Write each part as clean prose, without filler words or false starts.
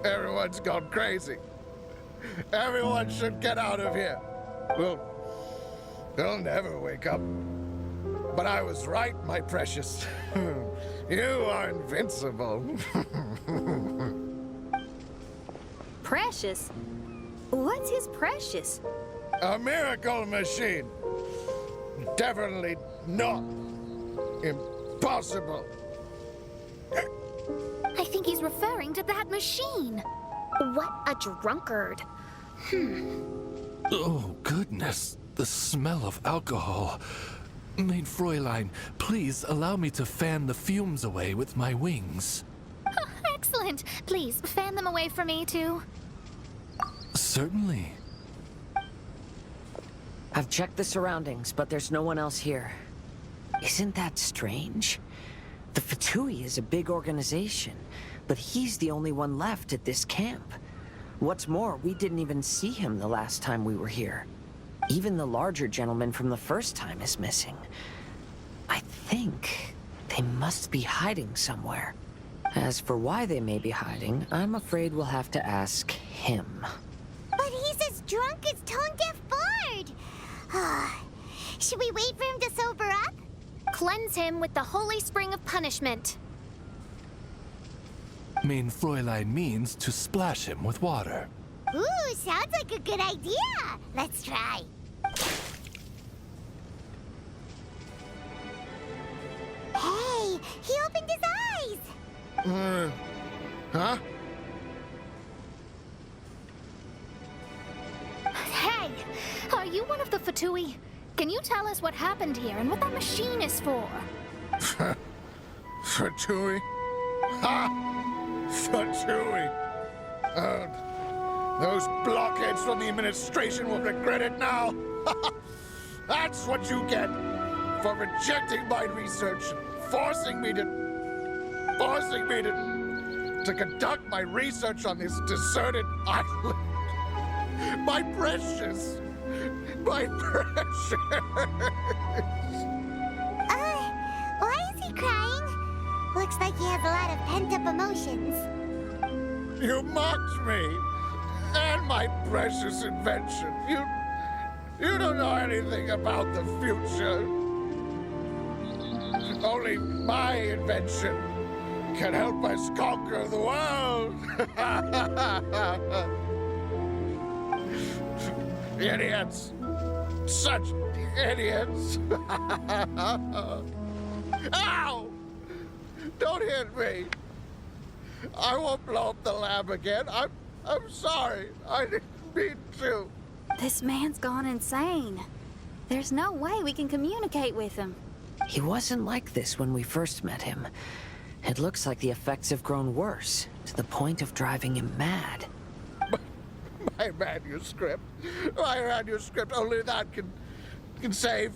Everyone's gone crazy. Everyone should get out of here. They'll never wake up. But I was right, my precious. You are invincible. Precious? What's his precious? A miracle machine. Definitely not impossible. I think he's referring to that machine. What a drunkard. Oh, goodness. The smell of alcohol. Mein Fräulein, please allow me to fan the fumes away with my wings. Oh, excellent. Please, fan them away from me, too. Certainly. I've checked the surroundings, but there's no one else here. Isn't that strange? The Fatui is a big organization, but he's the only one left at this camp. What's more, we didn't even see him the last time we were here. Even the larger gentleman from the first time is missing. I think they must be hiding somewhere. As for why they may be hiding, I'm afraid we'll have to ask him. But he's as drunk as tone-deaf Bard! Should we wait for him to sober up? Cleanse him with the holy spring of punishment. Mein Fräulein means to splash him with water. Ooh, sounds like a good idea! Let's try. Hey, he opened his eyes! Huh? Hey, are you one of the Fatui? Can you tell us what happened here and what that machine is for? Fatui? Ha! Fatui! Those blockheads from the administration will regret it now. That's what you get for rejecting my research, forcing me to conduct my research on this deserted island. My precious. Why is he crying? Looks like he has a lot of pent-up emotions. You mocked me and my precious invention. You don't know anything about the future. Only my invention can help us conquer the world. Idiots. Such idiots. Ow! Don't hit me. I won't blow up the lab again. I'm sorry. I didn't mean to. This man's gone insane. There's no way we can communicate with him. He wasn't like this when we first met him. It looks like the effects have grown worse, to the point of driving him mad. My manuscript. My manuscript. Only that can save.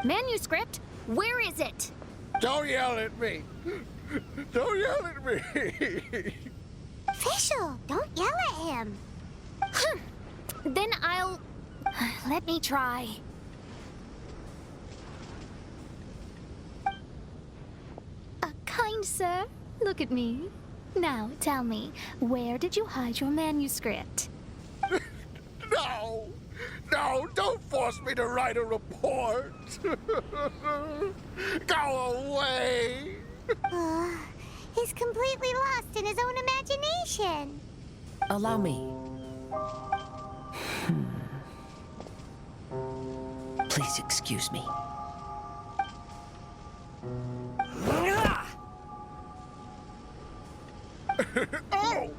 Manuscript? Where is it? Don't yell at me. Don't yell at me. Official, don't yell at him. Then I'll... Let me try. Kind sir, look at me. Now, tell me, where did you hide your manuscript? No, don't force me to write a report. Go away. He's completely lost in his own imagination. Allow me. Please excuse me. Oh!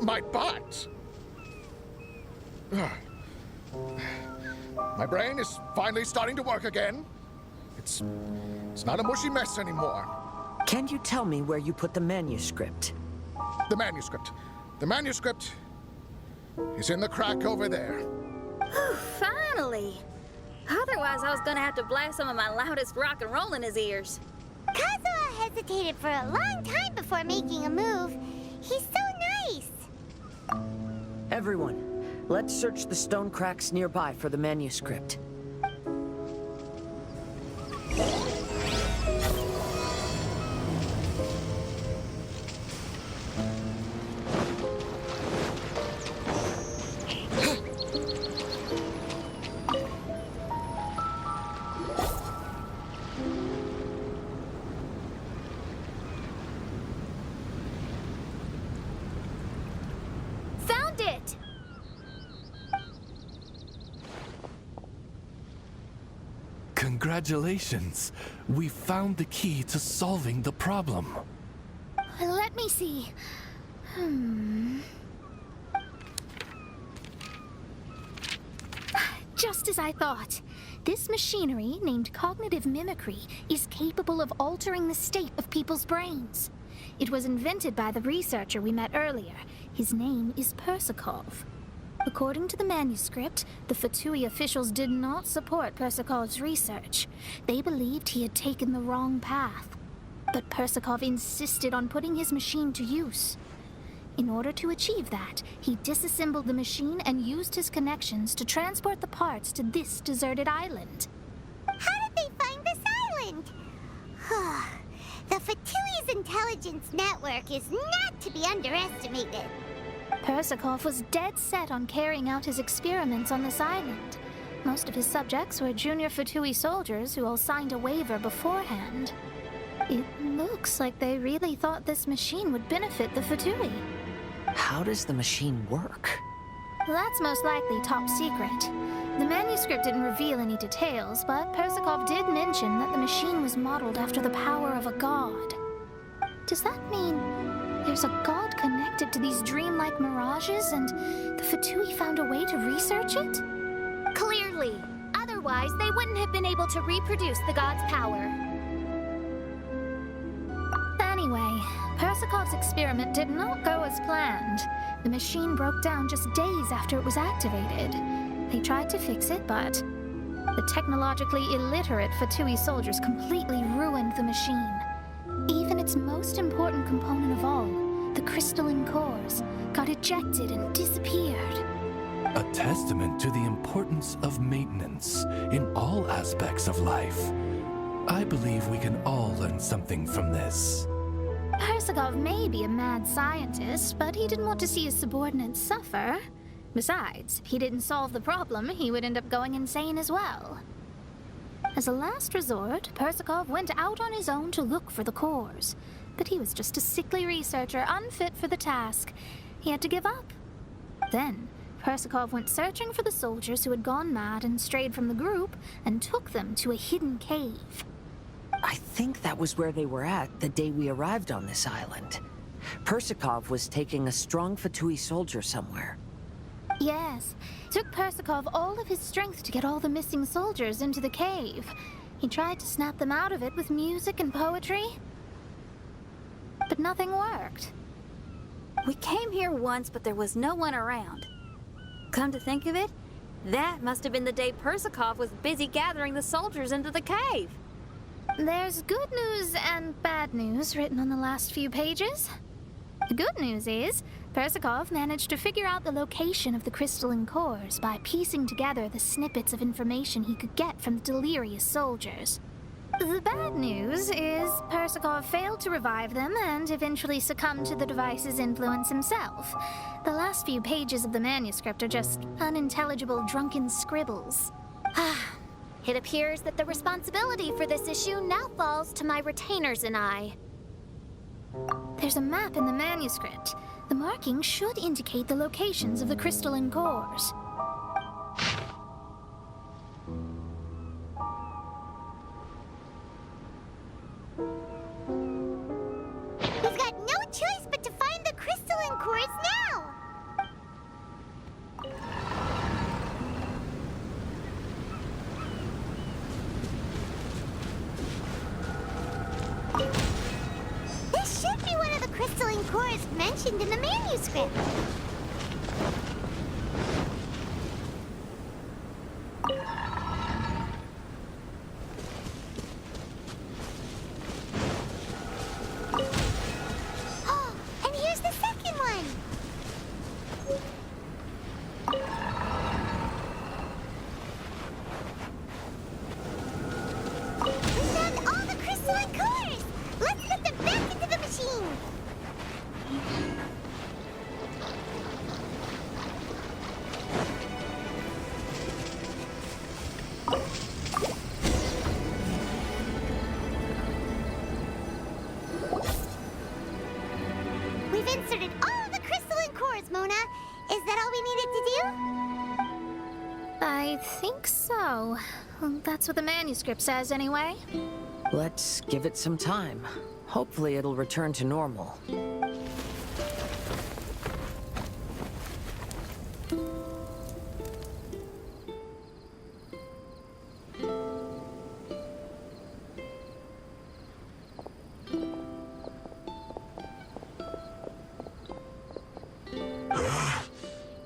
My butt! My brain is finally starting to work again. It's not a mushy mess anymore. Can you tell me where you put the manuscript? The manuscript is in the crack over there. Finally! Otherwise, I was gonna have to blast some of my loudest rock and roll in his ears. Kazuha hesitated for a long time before making a move. He's so nice. Everyone, let's search the stone cracks nearby for the manuscript. Congratulations. We found the key to solving the problem. Let me see. Just as I thought. This machinery, named cognitive mimicry, is capable of altering the state of people's brains. It was invented by the researcher we met earlier. His name is Persakov. According to the manuscript, the Fatui officials did not support Persakov's research. They believed he had taken the wrong path. But Persakov insisted on putting his machine to use. In order to achieve that, he disassembled the machine and used his connections to transport the parts to this deserted island. How did they find this island? The Fatui's intelligence network is not to be underestimated. Persakov was dead set on carrying out his experiments on this island. Most of his subjects were junior Fatui soldiers who all signed a waiver beforehand. It looks like they really thought this machine would benefit the Fatui. How does the machine work? That's most likely top secret. The manuscript didn't reveal any details, but Persakov did mention that the machine was modeled after the power of a god. Does that mean there's a god connected to these dreamlike mirages, and the Fatui found a way to research it? Clearly. Otherwise, they wouldn't have been able to reproduce the god's power. Anyway, Persakov's experiment did not go as planned. The machine broke down just days after it was activated. They tried to fix it, but the technologically illiterate Fatui soldiers completely ruined the machine. Even its most important component of all, the crystalline cores, got ejected and disappeared. A testament to the importance of maintenance in all aspects of life. I believe we can all learn something from this. Persakov may be a mad scientist, but he didn't want to see his subordinates suffer. Besides, if he didn't solve the problem, he would end up going insane as well. As a last resort, Persakov went out on his own to look for the cores. But he was just a sickly researcher, unfit for the task. He had to give up. Then, Persakov went searching for the soldiers who had gone mad and strayed from the group, and took them to a hidden cave. I think that was where they were at the day we arrived on this island. Persakov was taking a strong Fatui soldier somewhere. Yes, it took Persakov all of his strength to get all the missing soldiers into the cave. He tried to snap them out of it with music and poetry, but nothing worked. We came here once, but there was no one around. Come to think of it, that must have been the day Persakov was busy gathering the soldiers into the cave. There's good news and bad news written on the last few pages. The good news is, Persakov managed to figure out the location of the crystalline cores by piecing together the snippets of information he could get from the delirious soldiers. The bad news is Persakov failed to revive them and eventually succumbed to the device's influence himself. The last few pages of the manuscript are just unintelligible drunken scribbles. It appears that the responsibility for this issue now falls to my retainers and I. There's a map in the manuscript. The markings should indicate the locations of the crystalline cores. We've got no choice but to find the crystalline cores now! This should be one of the crystalline cores mentioned in the manuscript. Oh, and here's the second one. We found all the crystalline cores! Let's put them back into the machine! We've inserted all of the crystalline cores, Mona. Is that all we needed to do? I think so. That's what the manuscript says, anyway. Let's give it some time. Hopefully it'll return to normal.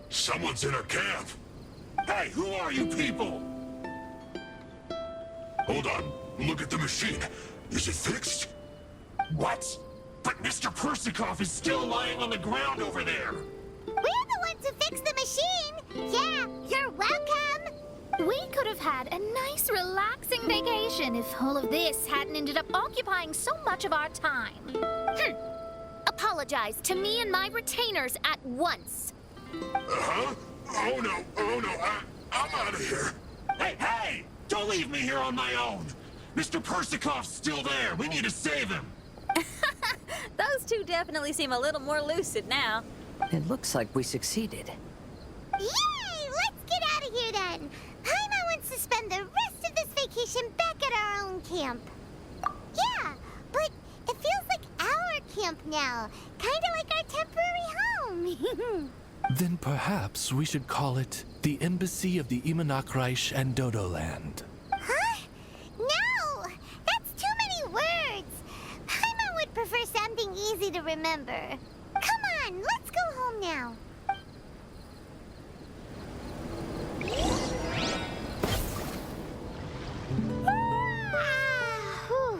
Someone's in our camp. Hey, who are you people? Hold on. Look at the machine. Is it fixed? What? But Mr. Persikov is still lying on the ground over there. We're the ones who fixed the machine. Yeah, you're welcome. We could have had a nice, relaxing vacation if all of this hadn't ended up occupying so much of our time. Apologize to me and my retainers at once. Uh-huh? Oh no, I'm out of here. Hey! Don't leave me here on my own. Mr. Persikov's still there. We need to save him. Those two definitely seem a little more lucid now. It looks like we succeeded. Yay! Let's get out of here then. Paimon wants to spend the rest of this vacation back at our own camp. Yeah, but it feels like our camp now. Kind of like our temporary home. Then perhaps we should call it the Embassy of the Imanakreich and Dodoland. Huh? No! That's too many words. Paimon would prefer something easy to remember. Come on, let's go home now. Whew.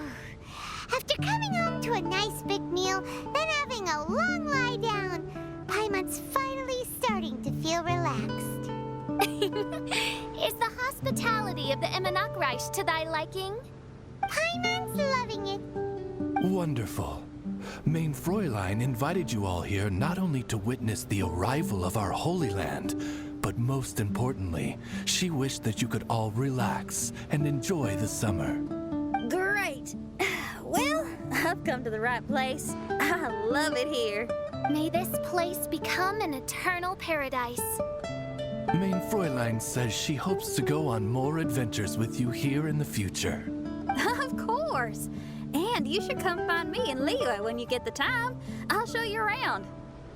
After coming home to a nice big meal, then having a long lie down, Paimon's finally starting to feel relaxed. Is the hospitality of the Imanakreich to thy liking? Paimon's loving it. Wonderful. Main Fräulein invited you all here not only to witness the arrival of our Holy Land, but most importantly, she wished that you could all relax and enjoy the summer. Great. Well, I've come to the right place. I love it here. May this place become an eternal paradise. Main Fräulein says she hopes to go on more adventures with you here in the future. Of course. And you should come find me and Leela when you get the time. I'll show you around.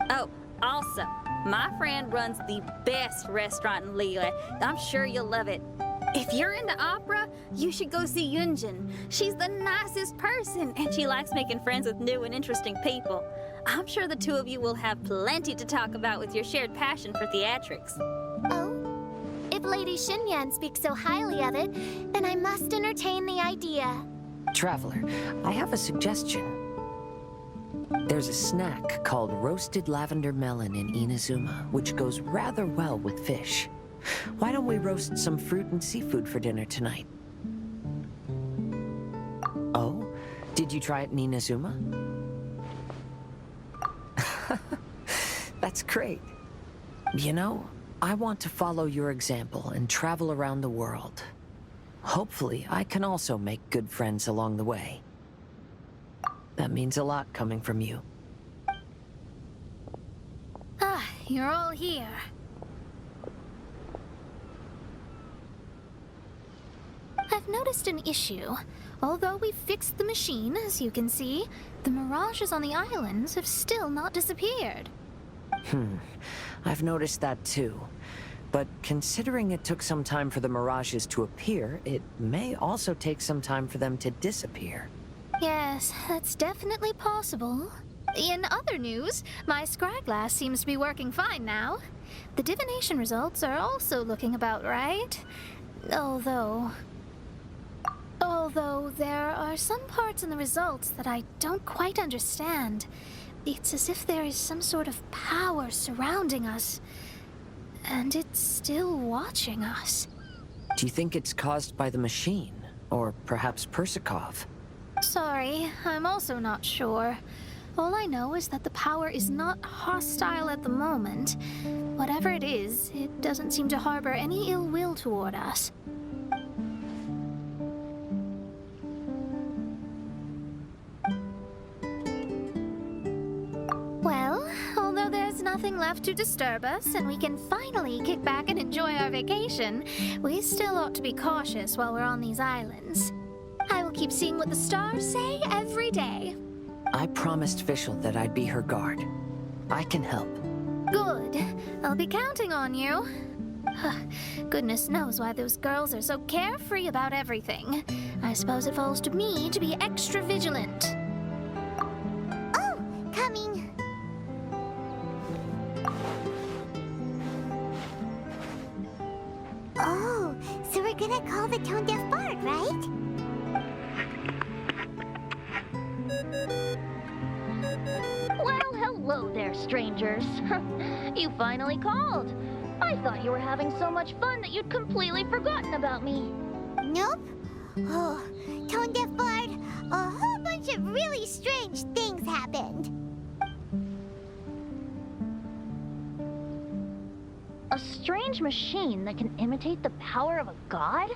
Oh, also, my friend runs the best restaurant in Leela. I'm sure you'll love it. If you're into opera, you should go see Yunjin. She's the nicest person, and she likes making friends with new and interesting people. I'm sure the two of you will have plenty to talk about with your shared passion for theatrics. Oh? If Lady Xinyan speaks so highly of it, then I must entertain the idea. Traveler, I have a suggestion. There's a snack called roasted lavender melon in Inazuma, which goes rather well with fish. Why don't we roast some fruit and seafood for dinner tonight? Oh? Did you try it in Inazuma? That's great. You know, I want to follow your example and travel around the world. Hopefully, I can also make good friends along the way. That means a lot coming from you. Ah, you're all here. I've noticed an issue. Although we've fixed the machine, as you can see, the mirages on the islands have still not disappeared. I've noticed that too. But considering it took some time for the mirages to appear, it may also take some time for them to disappear. Yes, that's definitely possible. In other news, my scryglass seems to be working fine now. The divination results are also looking about right. Although there are some parts in the results that I don't quite understand. It's as if there is some sort of power surrounding us, and it's still watching us. Do you think it's caused by the machine? Or perhaps Persikov? Sorry, I'm also not sure. All I know is that the power is not hostile at the moment. Whatever it is, it doesn't seem to harbor any ill will toward us. Well, although there's nothing left left to disturb us and we can finally kick back and enjoy our vacation, we still ought to be cautious while we're on these islands. I will keep seeing what the stars say every day. I promised Fischl that I'd be her guard. I can help. Good. I'll be counting on you. Goodness knows why those girls are so carefree about everything. I suppose it falls to me to be extra vigilant. Oh, coming. Oh, so we're gonna call the tone-deaf bard, right? Well, hello there, strangers. You finally called. I thought you were having so much fun that you'd completely forgotten about me. Nope. Oh, tone-deaf bard, a whole bunch of really strange things happened. A strange machine that can imitate the power of a god?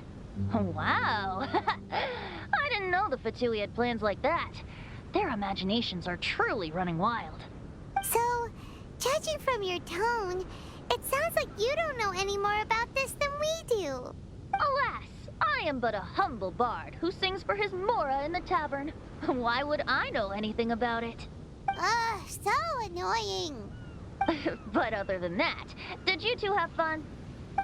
Wow. I didn't know the Fatui had plans like that. Their imaginations are truly running wild. So, judging from your tone, it sounds like you don't know any more about this than we do. Alas, I am but a humble bard who sings for his Mora in the tavern. Why would I know anything about it? Ugh, so annoying. But other than that, did you two have fun?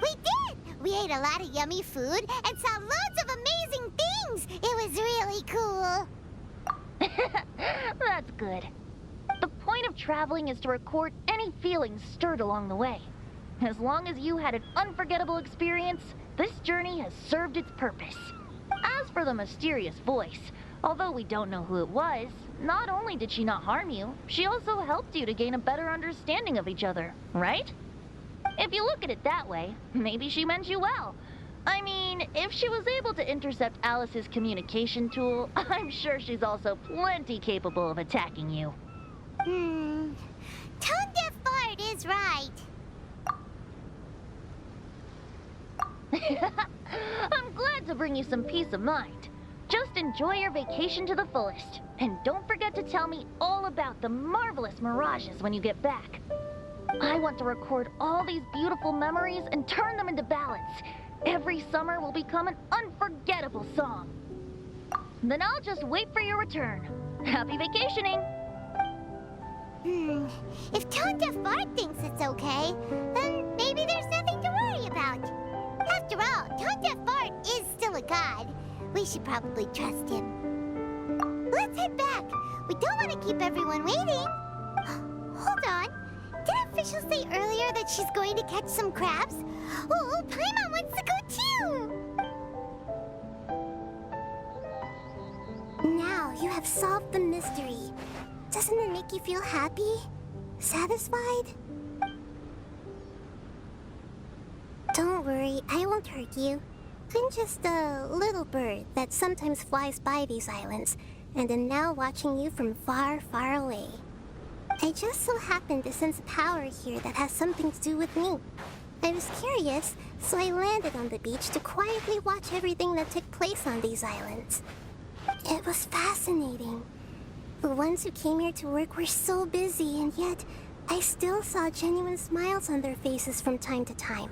We did! We ate a lot of yummy food and saw loads of amazing things! It was really cool. That's good. The point of traveling is to record any feelings stirred along the way. As long as you had an unforgettable experience, this journey has served its purpose. As for the mysterious voice, although we don't know who it was, not only did she not harm you, she also helped you to gain a better understanding of each other, right? If you look at it that way, maybe she meant you well. I mean, if she was able to intercept Alice's communication tool, I'm sure she's also plenty capable of attacking you. Tone-deaf bard is right. I'm glad to bring you some peace of mind. Just enjoy your vacation to the fullest. And don't forget to tell me all about the marvelous mirages when you get back. I want to record all these beautiful memories and turn them into ballads. Every summer will become an unforgettable song. Then I'll just wait for your return. Happy vacationing! If tone-deaf bard thinks it's okay, then maybe there's nothing to worry about. After all, tone-deaf bard is still a god. We should probably trust him. Let's head back. We don't want to keep everyone waiting. Hold on. Didn't Fischl say earlier that she's going to catch some crabs? Oh, Paimon wants to go too! Now you have solved the mystery. Doesn't it make you feel happy? Satisfied? Don't worry, I won't hurt you. I'm just a little bird that sometimes flies by these islands, and am now watching you from far, far away. I just so happened to sense a power here that has something to do with me. I was curious, so I landed on the beach to quietly watch everything that took place on these islands. It was fascinating. The ones who came here to work were so busy, and yet I still saw genuine smiles on their faces from time to time.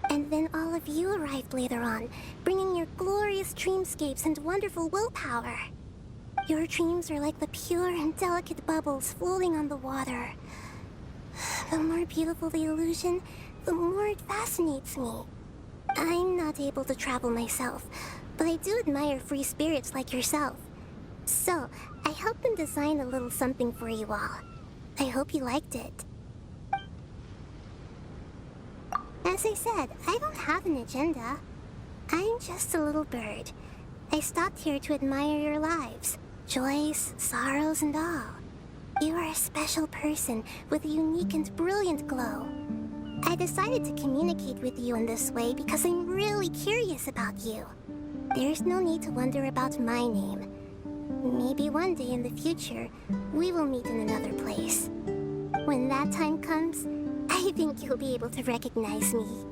And then all of you arrived later on, bringing your glorious dreamscapes and wonderful willpower. Your dreams are like the pure and delicate bubbles floating on the water. The more beautiful the illusion, the more it fascinates me. I'm not able to travel myself, but I do admire free spirits like yourself. So, I helped them design a little something for you all. I hope you liked it. As I said, I don't have an agenda. I'm just a little bird. I stopped here to admire your lives, joys, sorrows, and all. You are a special person with a unique and brilliant glow. I decided to communicate with you in this way because I'm really curious about you. There's no need to wonder about my name. Maybe one day in the future, we will meet in another place. When that time comes, I think you'll be able to recognize me.